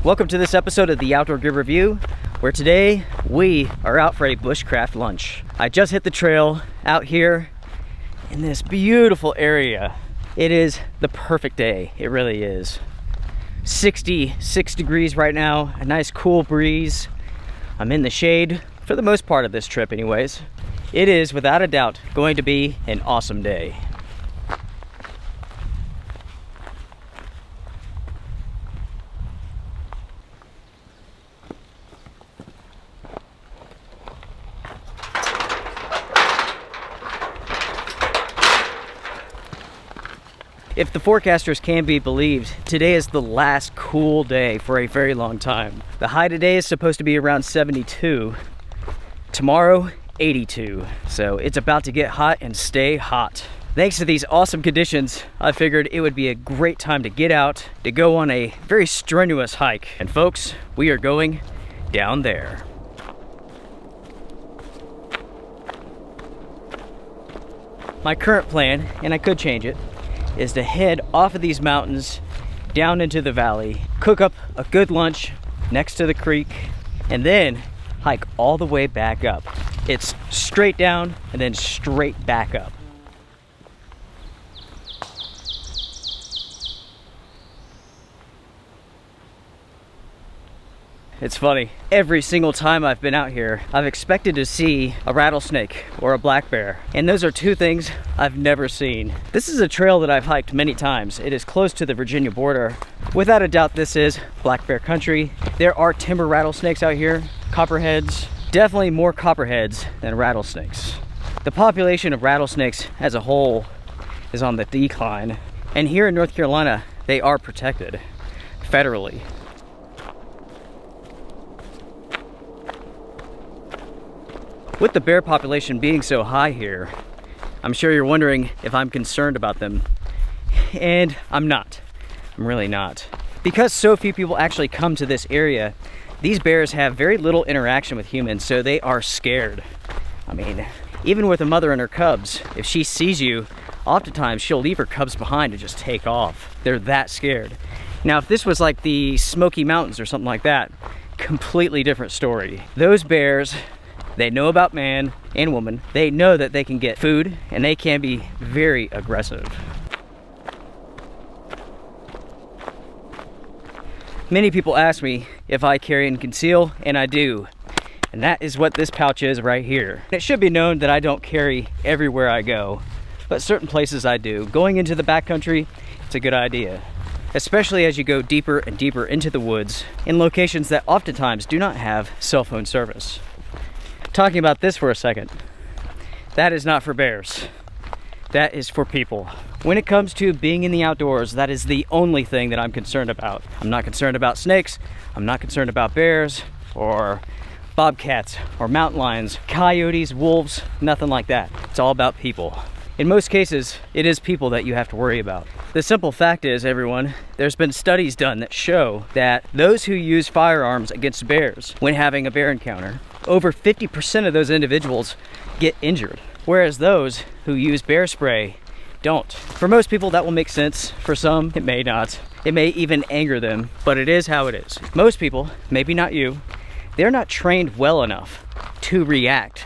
Welcome to this episode of the Outdoor Gear Review, where today we are out for a bushcraft lunch. I just hit the trail out here in this beautiful area. It is the perfect day, it really is. 66 degrees right now, a nice cool breeze. I'm in the shade for the most part of this trip anyways. It is without a doubt going to be an awesome day. If the forecasters can be believed, today is the last cool day for a very long time. The high today is supposed to be around 72. Tomorrow, 82. So it's about to get hot and stay hot. Thanks to these awesome conditions, I figured it would be a great time to get out, to go on a very strenuous hike. And folks, we are going down there. My current plan, and I could change it, is to head off of these mountains down into the valley, cook up a good lunch next to the creek, and then hike all the way back up. It's straight down and then straight back up. It's funny, every single time I've been out here, I've expected to see a rattlesnake or a black bear. And those are two things I've never seen. This is a trail that I've hiked many times. It is close to the Virginia border. Without a doubt, this is black bear country. There are timber rattlesnakes out here, copperheads. Definitely more copperheads than rattlesnakes. The population of rattlesnakes as a whole is on the decline. And here in North Carolina, they are protected federally. With the bear population being so high here, I'm sure you're wondering if I'm concerned about them. And I'm not. I'm really not. Because so few people actually come to this area, these bears have very little interaction with humans, so they are scared. I mean, even with a mother and her cubs, if she sees you, oftentimes she'll leave her cubs behind and just take off. They're that scared. Now, if this was like the Smoky Mountains or something like that, completely different story. Those bears, they know about man and woman. They know that they can get food and they can be very aggressive. Many people ask me if I carry and conceal, and I do. And that is what this pouch is right here. It should be known that I don't carry everywhere I go, but certain places I do. Going into the backcountry, it's a good idea. Especially as you go deeper and deeper into the woods in locations that oftentimes do not have cell phone service. Talking about this for a second, that is not for bears. That is for people. When it comes to being in the outdoors, that is the only thing that I'm concerned about. I'm not concerned about snakes. I'm not concerned about bears or bobcats or mountain lions, coyotes, wolves, nothing like that. It's all about people. In most cases, it is people that you have to worry about. The simple fact is, everyone, there's been studies done that show that those who use firearms against bears when having a bear encounter, over 50% of those individuals get injured, whereas those who use bear spray don't. For most people, that will make sense. For some, it may not. It may even anger them, but it is how it is. Most people, maybe not you, they're not trained well enough to react,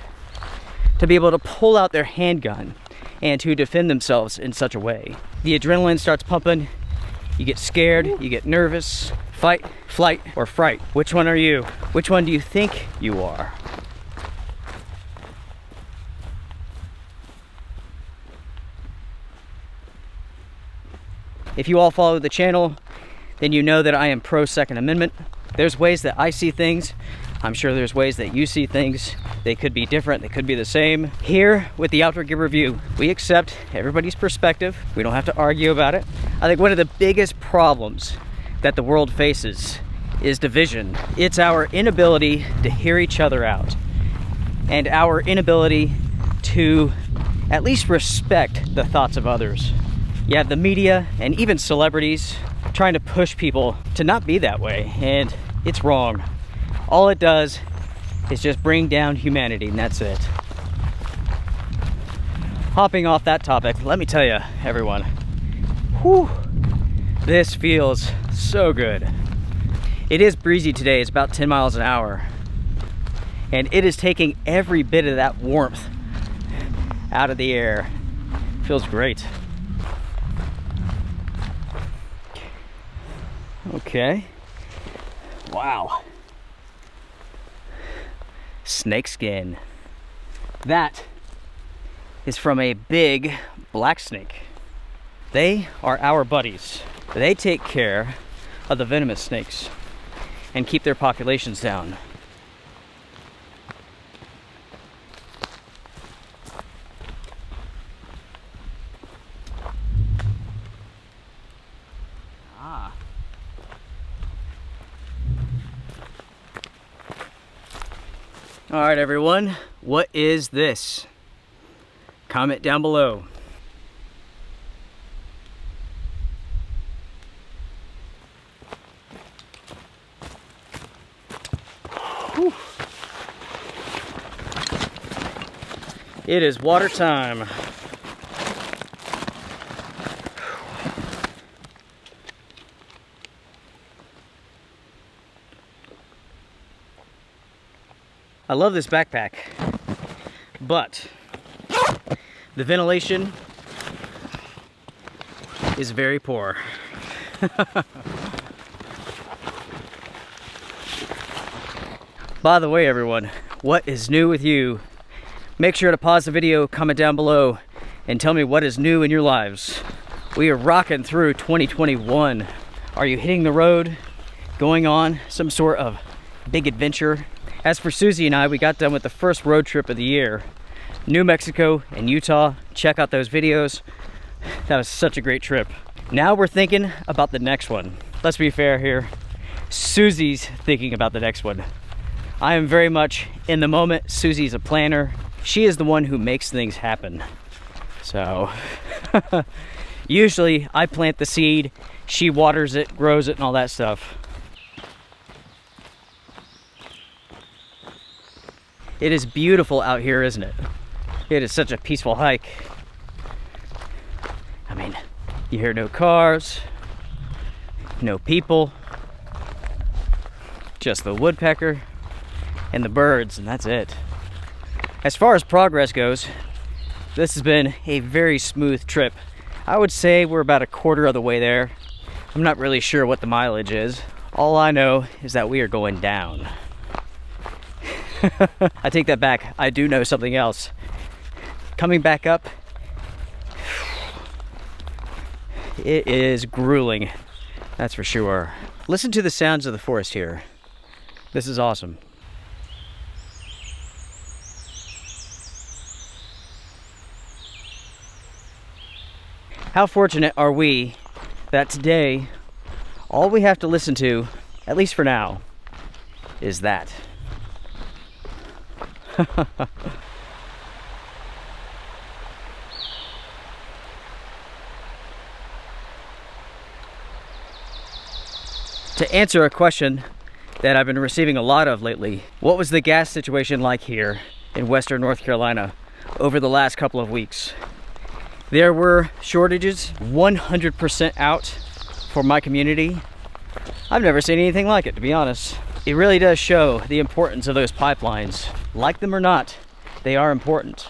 to be able to pull out their handgun and to defend themselves in such a way. The adrenaline starts pumping, you get scared, you get nervous. Fight, flight, or fright. Which one are you? Which one do you think you are? If you all follow the channel, then you know that I am pro Second Amendment. There's ways that I see things. I'm sure there's ways that you see things. They could be different, they could be the same. Here with the Outdoor Gear Review, we accept everybody's perspective. We don't have to argue about it. I think one of the biggest problems that the world faces is division. It's our inability to hear each other out and our inability to at least respect the thoughts of others. You have the media and even celebrities trying to push people to not be that way, and it's wrong. All it does is just bring down humanity, and that's it. Hopping off that topic, let me tell you, everyone, whew, this feels so good. It is breezy today, it's about 10 miles an hour. And it is taking every bit of that warmth out of the air. Feels great. Okay. Wow. Snake skin. That is from a big black snake. They are our buddies. They take care of the venomous snakes and keep their populations down. All right, everyone, what is this? Comment down below. Whew. It is water time. I love this backpack, but the ventilation is very poor. By the way, everyone, what is new with you? Make sure to pause the video, comment down below, and tell me what is new in your lives. We are rocking through 2021. Are you hitting the road, going on some sort of big adventure? As for Susie and I, we got done with the first road trip of the year. New Mexico and Utah. Check out those videos. That was such a great trip. Now we're thinking about the next one. Let's be fair here. Susie's thinking about the next one. I am very much in the moment. Susie's a planner. She is the one who makes things happen. So, usually I plant the seed, she waters it, grows it, and all that stuff. It is beautiful out here, isn't it? It is such a peaceful hike. I mean, you hear no cars, no people, just the woodpecker and the birds, and that's it. As far as progress goes, this has been a very smooth trip. I would say we're about a quarter of the way there. I'm not really sure what the mileage is. All I know is that we are going down. I take that back. I do know something else. Coming back up, it is grueling, that's for sure. Listen to the sounds of the forest here. This is awesome. How fortunate are we that today, all we have to listen to, at least for now, is that. To answer a question that I've been receiving a lot of lately, what was the gas situation like here in Western North Carolina over the last couple of weeks? There were shortages, 100% out for my community. I've never seen anything like it, to be honest. It really does show the importance of those pipelines. Like them or not, they are important.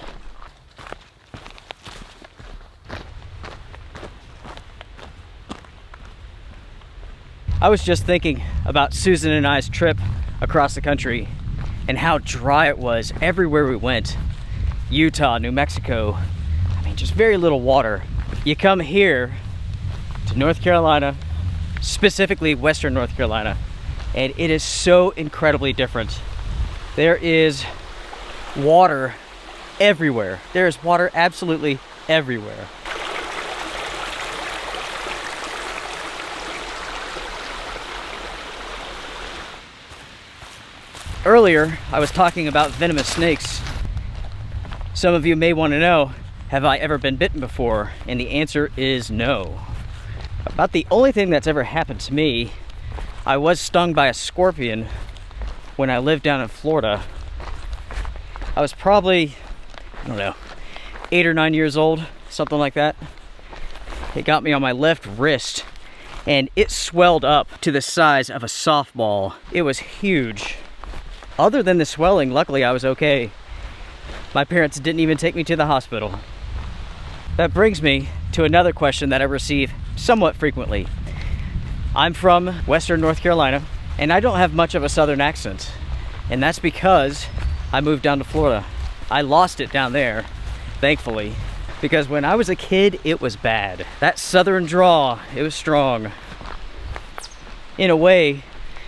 I was just thinking about Susan and I's trip across the country and how dry it was everywhere we went. Utah, New Mexico, I mean, just very little water. You come here to North Carolina, specifically Western North Carolina, and it is so incredibly different. There is water everywhere. There is water absolutely everywhere. Earlier, I was talking about venomous snakes. Some of you may want to know, have I ever been bitten before? And the answer is no. About the only thing that's ever happened to me, I was stung by a scorpion when I lived down in Florida. I was probably, I don't know, 8 or 9 years old, something like that. It got me on my left wrist, and it swelled up to the size of a softball. It was huge. Other than the swelling, luckily I was okay. My parents didn't even take me to the hospital. That brings me to another question that I receive somewhat frequently. I'm from Western North Carolina, and I don't have much of a Southern accent. And that's because I moved down to Florida. I lost it down there, thankfully, because when I was a kid, it was bad. That Southern drawl, it was strong. In a way,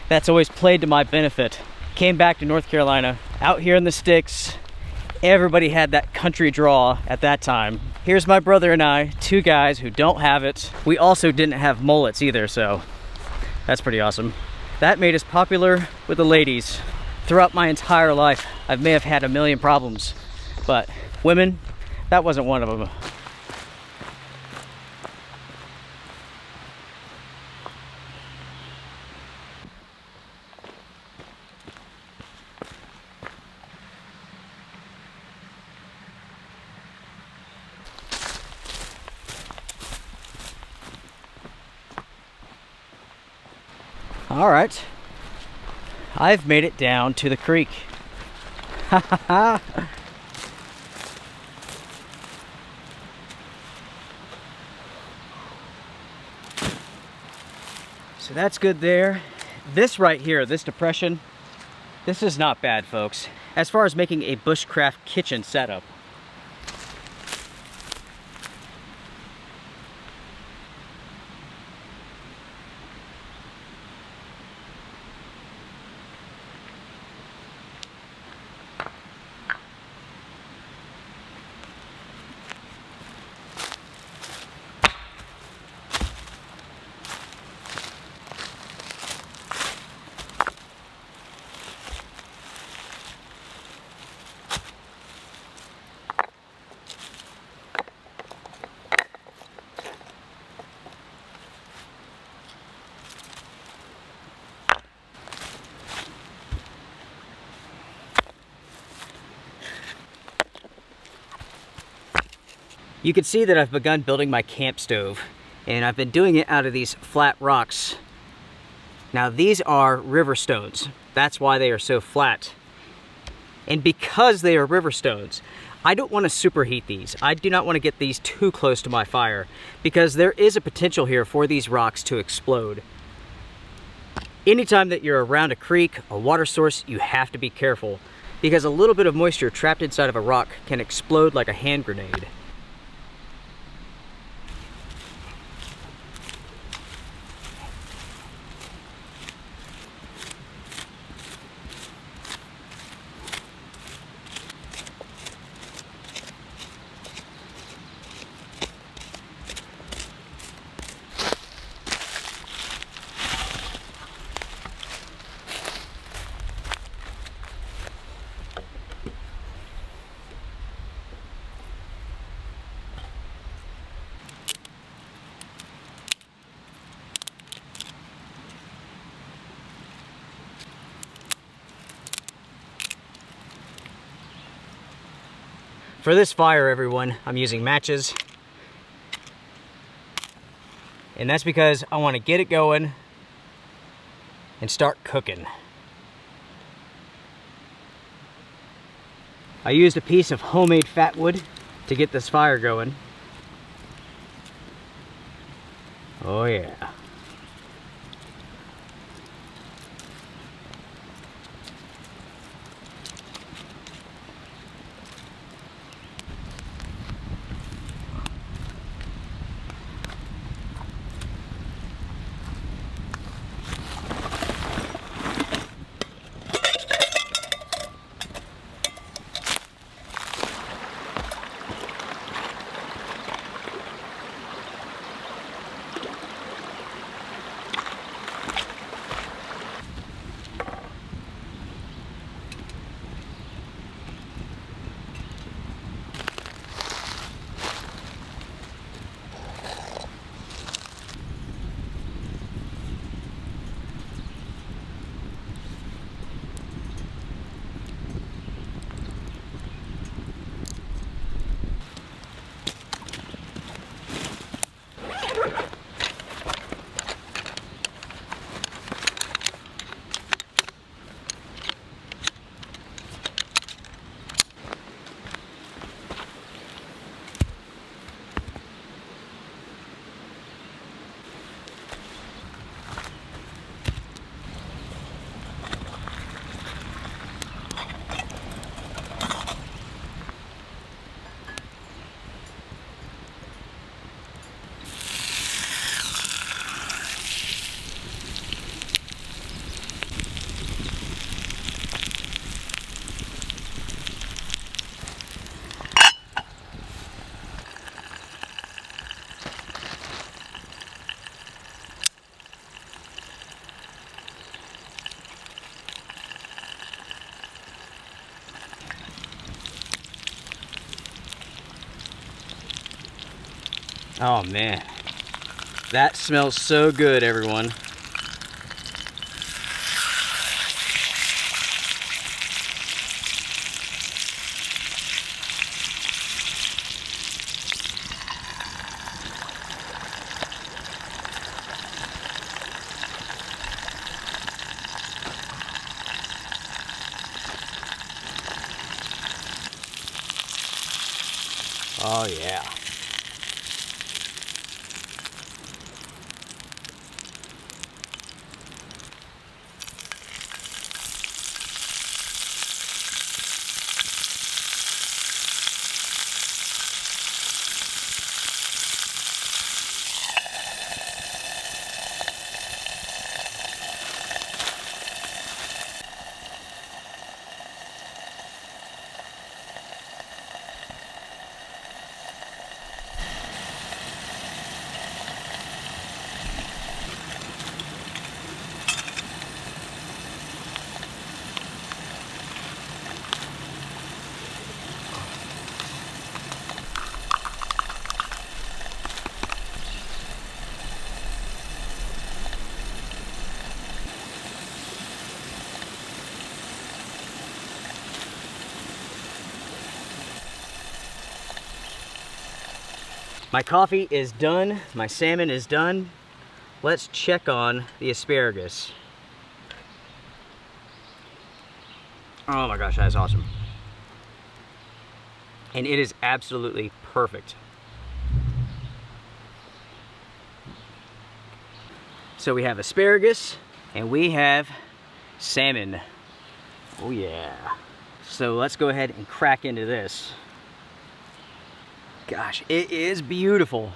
that's always played to my benefit. Came back to North Carolina, out here in the sticks, everybody had that country drawl at that time. Here's my brother and I, two guys who don't have it. We also didn't have mullets either, so that's pretty awesome. That made us popular with the ladies. Throughout my entire life, I may have had a million problems, but women, that wasn't one of them. All right, I've made it down to the creek. Ha ha ha. So that's good there. This right here, this depression, this is not bad, folks. As far as making a bushcraft kitchen setup. You can see that I've begun building my camp stove, and I've been doing it out of these flat rocks. Now these are river stones. That's why they are so flat. And because they are river stones, I don't want to superheat these. I do not want to get these too close to my fire because there is a potential here for these rocks to explode. Anytime that you're around a creek, a water source, you have to be careful because a little bit of moisture trapped inside of a rock can explode like a hand grenade. For this fire, everyone, I'm using matches. And that's because I want to get it going and start cooking. I used a piece of homemade fat wood to get this fire going. Oh yeah. Oh man, that smells so good, everyone. Oh yeah. My coffee is done, my salmon is done. Let's check on the asparagus. Oh my gosh, that is awesome. And it is absolutely perfect. So we have asparagus and we have salmon. Oh yeah. So let's go ahead and crack into this. Gosh, it is beautiful.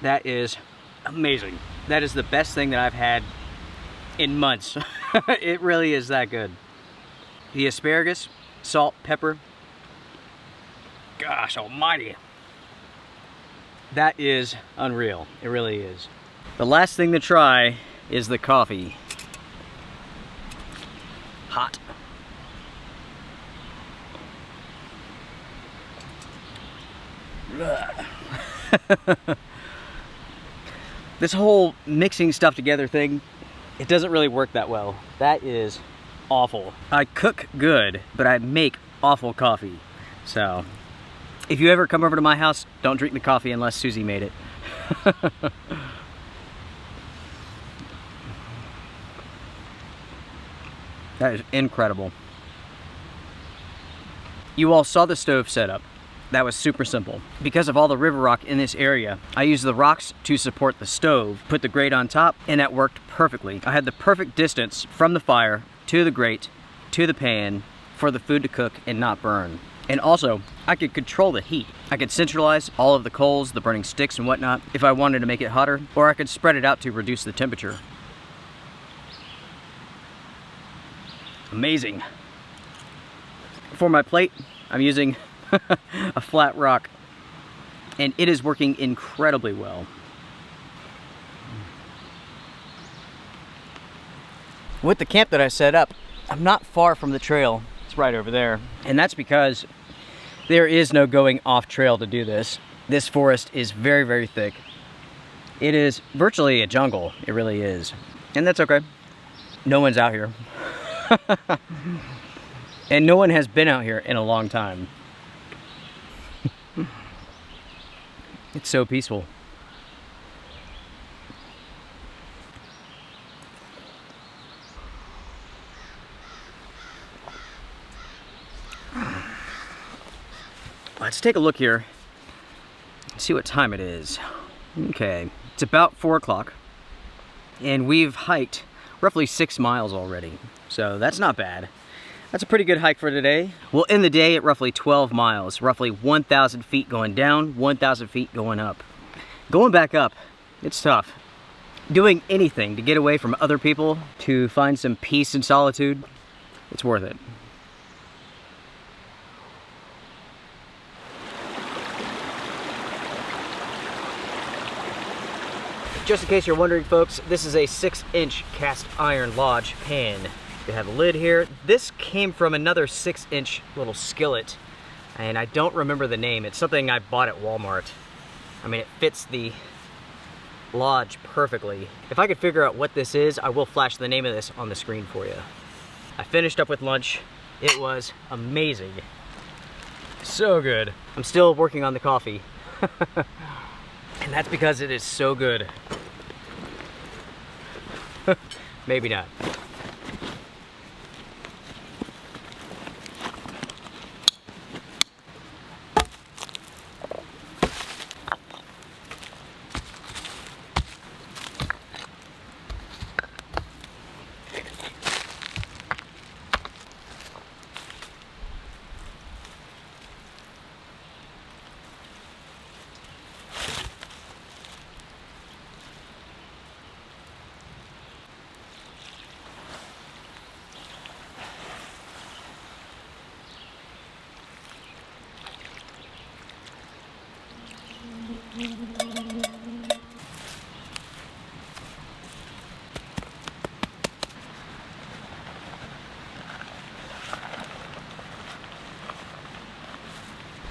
That is amazing. That is the best thing that I've had in months. It really is that good. The asparagus, salt, pepper. Gosh almighty. That is unreal. It really is. The last thing to try is the coffee. Hot. This whole mixing stuff together thing, it doesn't really work that well. That is awful. I cook good, but I make awful coffee. So, if you ever come over to my house, don't drink the coffee unless Susie made it. That is incredible. You all saw the stove setup. That was super simple. Because of all the river rock in this area, I used the rocks to support the stove, put the grate on top, and that worked perfectly. I had the perfect distance from the fire to the grate to the pan for the food to cook and not burn. And also, I could control the heat. I could centralize all of the coals, the burning sticks and whatnot, if I wanted to make it hotter, or I could spread it out to reduce the temperature. Amazing. For my plate, I'm using a flat rock, and it is working incredibly well. With the camp that I set up, I'm not far from the trail. It's right over there. And that's because there is no going off trail to do this. This forest is very, very thick. It is virtually a jungle. It really is. And that's okay. No one's out here. And no one has been out here in a long time. It's so peaceful. Let's take a look here and see what time it is. Okay, it's about 4 o'clock and we've hiked roughly 6 miles already. So that's not bad. That's a pretty good hike for today. We'll end the day at roughly 12 miles, roughly 1,000 feet going down, 1,000 feet going up. Going back up, it's tough. Doing anything to get away from other people, to find some peace and solitude, it's worth it. Just in case you're wondering, folks, this is a 6-inch cast iron lodge pan. We have a lid here. This came from another 6-inch little skillet, and I don't remember the name. It's something I bought at Walmart. I mean, it fits the lodge perfectly. If I could figure out what this is, I will flash the name of this on the screen for you. I finished up with lunch. It was amazing. So good. I'm still working on the coffee. And that's because it is so good. Maybe not.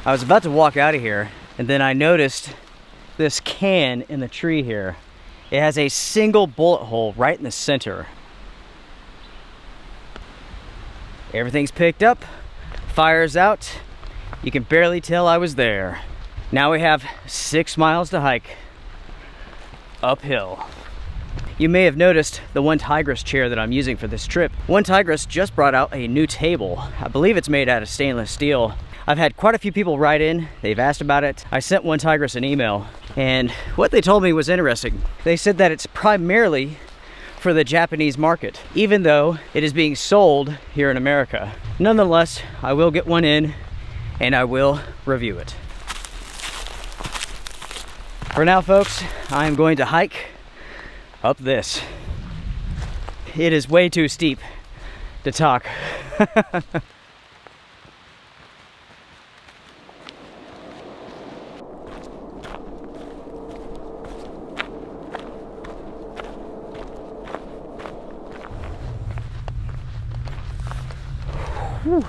I was about to walk out of here, and then I noticed this can in the tree here. It has a single bullet hole right in the center. Everything's picked up, fire's out. You can barely tell I was there. Now we have 6 miles to hike uphill. You may have noticed the One Tigress chair that I'm using for this trip. One Tigress just brought out a new table. I believe it's made out of stainless steel. I've had quite a few people write in, they've asked about it. I sent One Tigress an email, and what they told me was interesting. They said that it's primarily for the Japanese market, even though it is being sold here in America. Nonetheless, I will get one in, and I will review it. For now, folks, I am going to hike up this. It is way too steep to talk. Whew.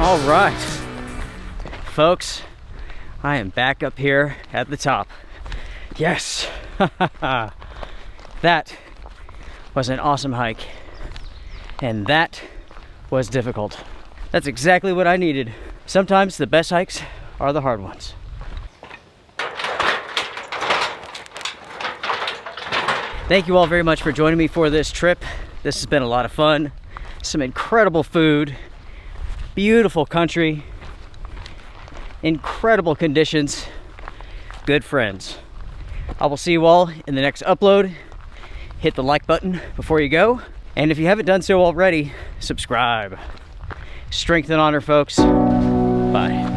All right, folks, I am back up here at the top. Yes, that was an awesome hike, and that was difficult. That's exactly what I needed. Sometimes the best hikes are the hard ones. Thank you all very much for joining me for this trip. This has been a lot of fun. Some incredible food. Beautiful country, incredible conditions, good friends. I will see you all in the next upload. Hit the like button before you go. And if you haven't done so already, subscribe. Strength and honor, folks. Bye.